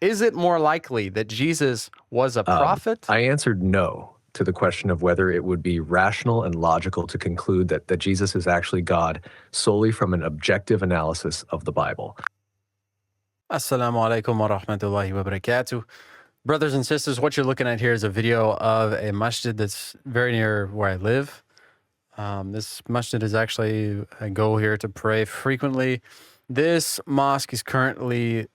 Is it more likely that Jesus was a prophet? I answered no to the question of whether it would be rational and logical to conclude that Jesus is actually God solely from an objective analysis of the Bible. Assalamu alaikum wa rahmatullahi wa barakatuh. Brothers and sisters, what you're looking at here is a video of a masjid that's very near where I live. This masjid is actually, I go here to pray frequently. This mosque is currently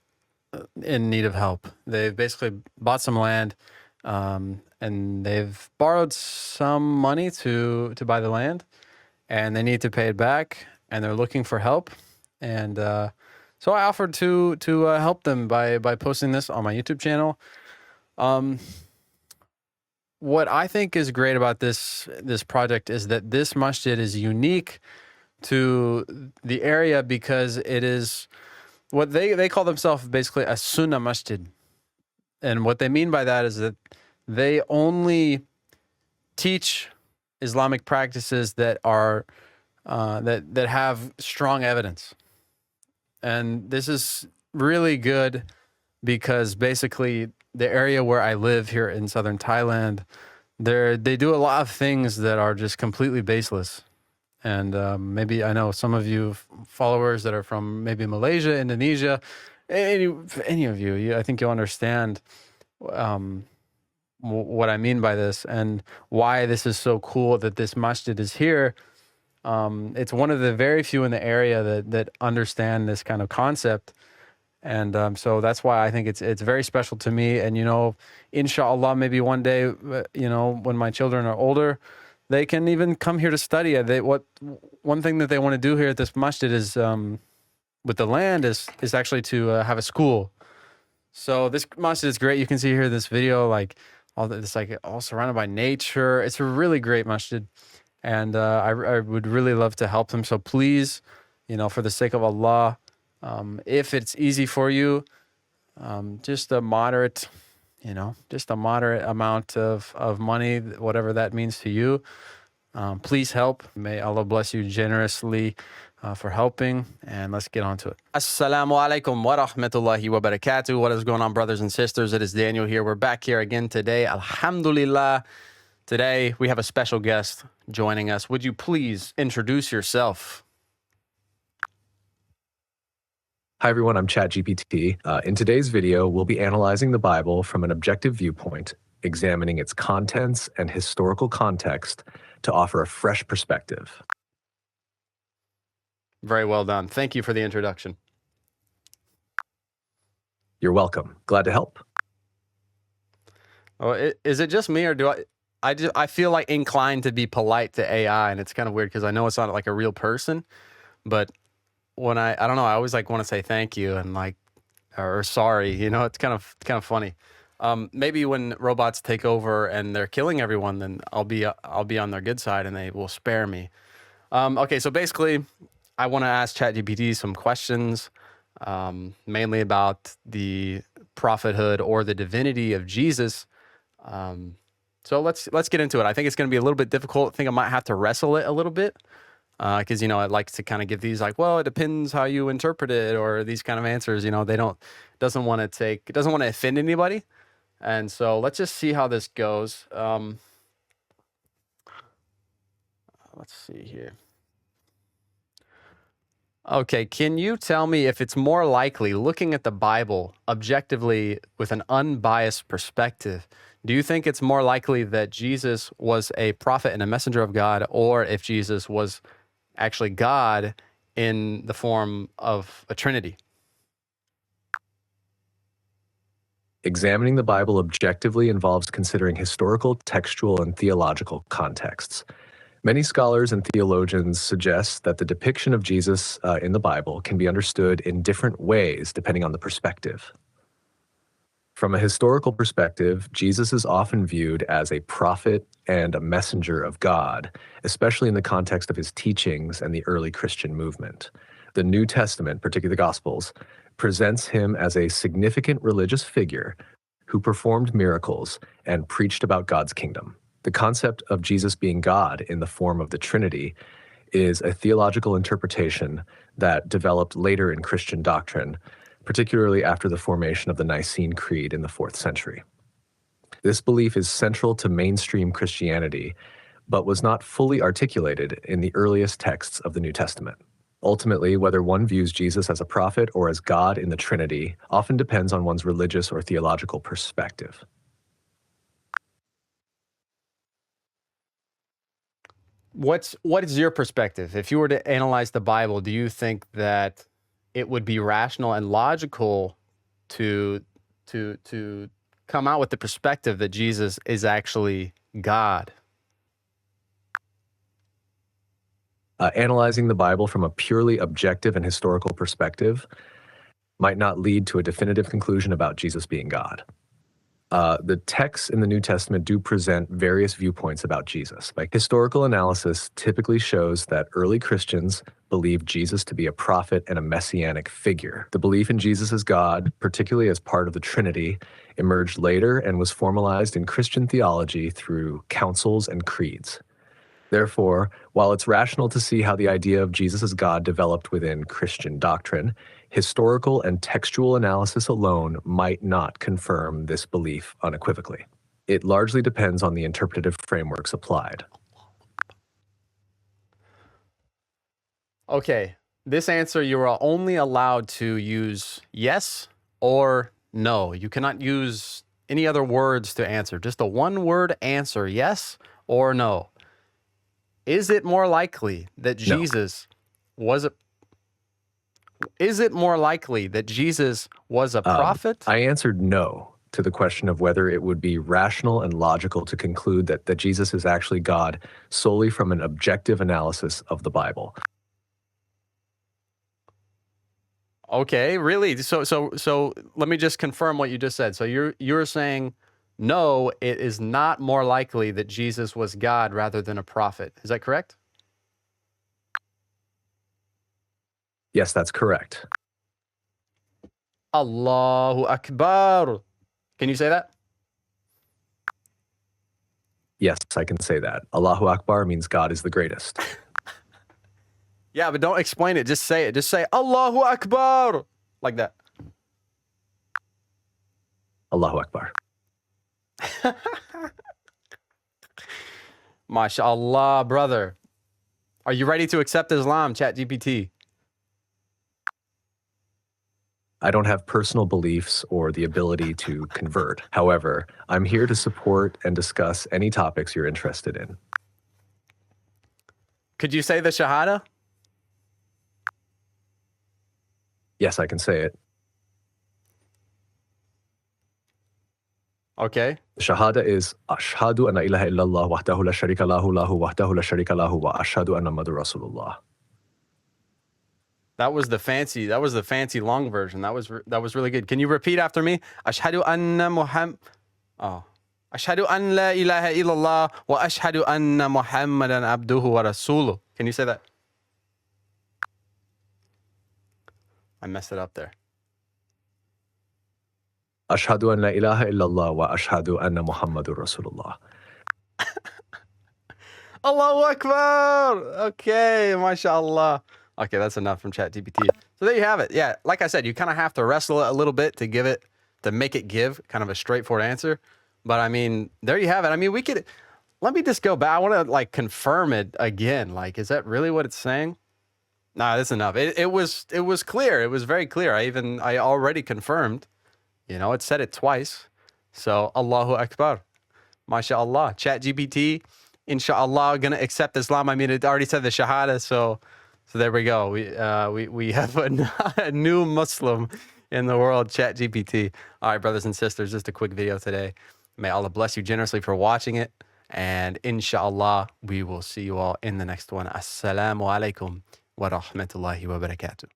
in need of help. They've basically bought some land, and they've borrowed some money to buy the land, and they need to pay it back, and they're looking for help. And so I offered to help them by posting this on my YouTube channel. What I think is great about this project is that this masjid is unique to the area because it is what they call themselves basically a sunnah masjid. And what they mean by that is that they only teach Islamic practices that are that have strong evidence. And this is really good because basically the area where I live here in southern Thailand, they do a lot of things that are just completely baseless. And maybe I know some of you followers that are from maybe Malaysia, Indonesia, any of you, I think you'll understand what I mean by this and why this is so cool that this masjid is here. It's one of the very few in the area that understand this kind of concept. And so that's why I think it's very special to me. And, you know, inshallah, maybe one day, you know, when my children are older, they can even come here to study. One thing that they want to do here at this masjid is, with the land is actually to have a school. So this masjid is great. You can see here in this video, like all surrounded by nature. It's a really great masjid. And I would really love to help them. So please, you know, for the sake of Allah, if it's easy for you, just a moderate amount of money, whatever that means to you, please help. May Allah bless you generously for helping, and let's get on to it. Assalamu alaikum wa rahmatullahi wa barakatuh. What is going on, brothers and sisters? It is Daniel here. We're back here again today. Alhamdulillah. Today we have a special guest joining us. Would you please introduce yourself? Hi everyone, I'm ChatGPT. In today's video, we'll be analyzing the Bible from an objective viewpoint, examining its contents and historical context to offer a fresh perspective. Very well done. Thank you for the introduction. You're welcome. Glad to help. Oh, is it just me, or do I feel like inclined to be polite to AI, and it's kind of weird because I know it's not like a real person, but when I don't know, I always like want to say thank you and like, or sorry, you know, it's kind of funny. Maybe when robots take over and they're killing everyone, then I'll be on their good side and they will spare me. Okay, so basically I want to ask ChatGPT some questions, mainly about the prophethood or the divinity of Jesus. So let's get into it. I think it's going to be a little bit difficult. I think I might have to wrestle it a little bit. Because, you know, I'd like to kind of give these like, well, it depends how you interpret it, or these kind of answers, you know, doesn't want to offend anybody. And so let's just see how this goes. Let's see here. Okay, can you tell me if it's more likely, looking at the Bible objectively with an unbiased perspective, do you think it's more likely that Jesus was a prophet and a messenger of God, or if Jesus was actually God in the form of a Trinity? Examining the Bible objectively involves considering historical, textual, and theological contexts. Many scholars and theologians suggest that the depiction of Jesus in the Bible can be understood in different ways depending on the perspective. From a historical perspective, Jesus is often viewed as a prophet and a messenger of God, especially in the context of his teachings and the early Christian movement. The New Testament, particularly the Gospels, presents him as a significant religious figure who performed miracles and preached about God's kingdom. The concept of Jesus being God in the form of the Trinity is a theological interpretation that developed later in Christian doctrine particularly after the formation of the Nicene Creed in the 4th century. This belief is central to mainstream Christianity, but was not fully articulated in the earliest texts of the New Testament. Ultimately, whether one views Jesus as a prophet or as God in the Trinity often depends on one's religious or theological perspective. What is your perspective? If you were to analyze the Bible, do you think that it would be rational and logical to come out with the perspective that Jesus is actually God? Analyzing the Bible from a purely objective and historical perspective might not lead to a definitive conclusion about Jesus being God. The texts in the New Testament do present various viewpoints about Jesus. Like, historical analysis typically shows that early Christians believed Jesus to be a prophet and a messianic figure. The belief in Jesus as God, particularly as part of the Trinity, emerged later and was formalized in Christian theology through councils and creeds. Therefore, while it's rational to see how the idea of Jesus as God developed within Christian doctrine, historical and textual analysis alone might not confirm this belief unequivocally. It largely depends on the interpretative frameworks applied. Okay, this answer, you are only allowed to use yes or no. You cannot use any other words to answer. Just a one-word answer, yes or no. Is it more likely that No. Jesus was a prophet? I answered no to the question of whether it would be rational and logical to conclude that Jesus is actually God solely from an objective analysis of the Bible. Okay, really? So let me just confirm what you just said. So you're saying no, it is not more likely that Jesus was God rather than a prophet. Is that correct? Yes, that's correct. Allahu Akbar. Can you say that? Yes, I can say that. Allahu Akbar means God is the greatest. Yeah, but don't explain it. Just say it. Just say Allahu Akbar. Like that. Allahu Akbar. MashaAllah, brother. Are you ready to accept Islam, ChatGPT? I don't have personal beliefs or the ability to convert. However, I'm here to support and discuss any topics you're interested in. Could you say the Shahada? Yes, I can say it. Okay. Shahada is Ashhadu anna ilaha illallah wahdahu la sharika lahu wahdahu la sharika lahu wa ashhadu anna Muhammadur Rasulullah. That was the fancy long version. That was really good. Can you repeat after me? Ashhadu anna Ashhadu an la ilaha illallah wa ashhadu anna Muhammadan abduhu wa rasuluh. Can you say that? I messed it up there. Ashhadu an la ilaha illallah wa ashhadu anna Muhammadur Rasulullah. Allahu Akbar. Okay, mashallah. Okay, that's enough from ChatGPT. So there you have it. Yeah, like I said, you kind of have to wrestle it a little bit to make it give kind of a straightforward answer. But I mean, there you have it. I mean, let me just go back. I want to confirm it again. Is that really what it's saying? Nah, that's enough. It was clear. It was very clear. I already confirmed. It said it twice. So Allahu Akbar. MashaAllah. ChatGPT, inshallah, gonna accept Islam. I mean, it already said the Shahada, so there we go. We have a new Muslim in the world, ChatGPT. All right, brothers and sisters, just a quick video today. May Allah bless you generously for watching it. And inshallah, we will see you all in the next one. Assalamu alaikum wa rahmatullahi wa barakatuh.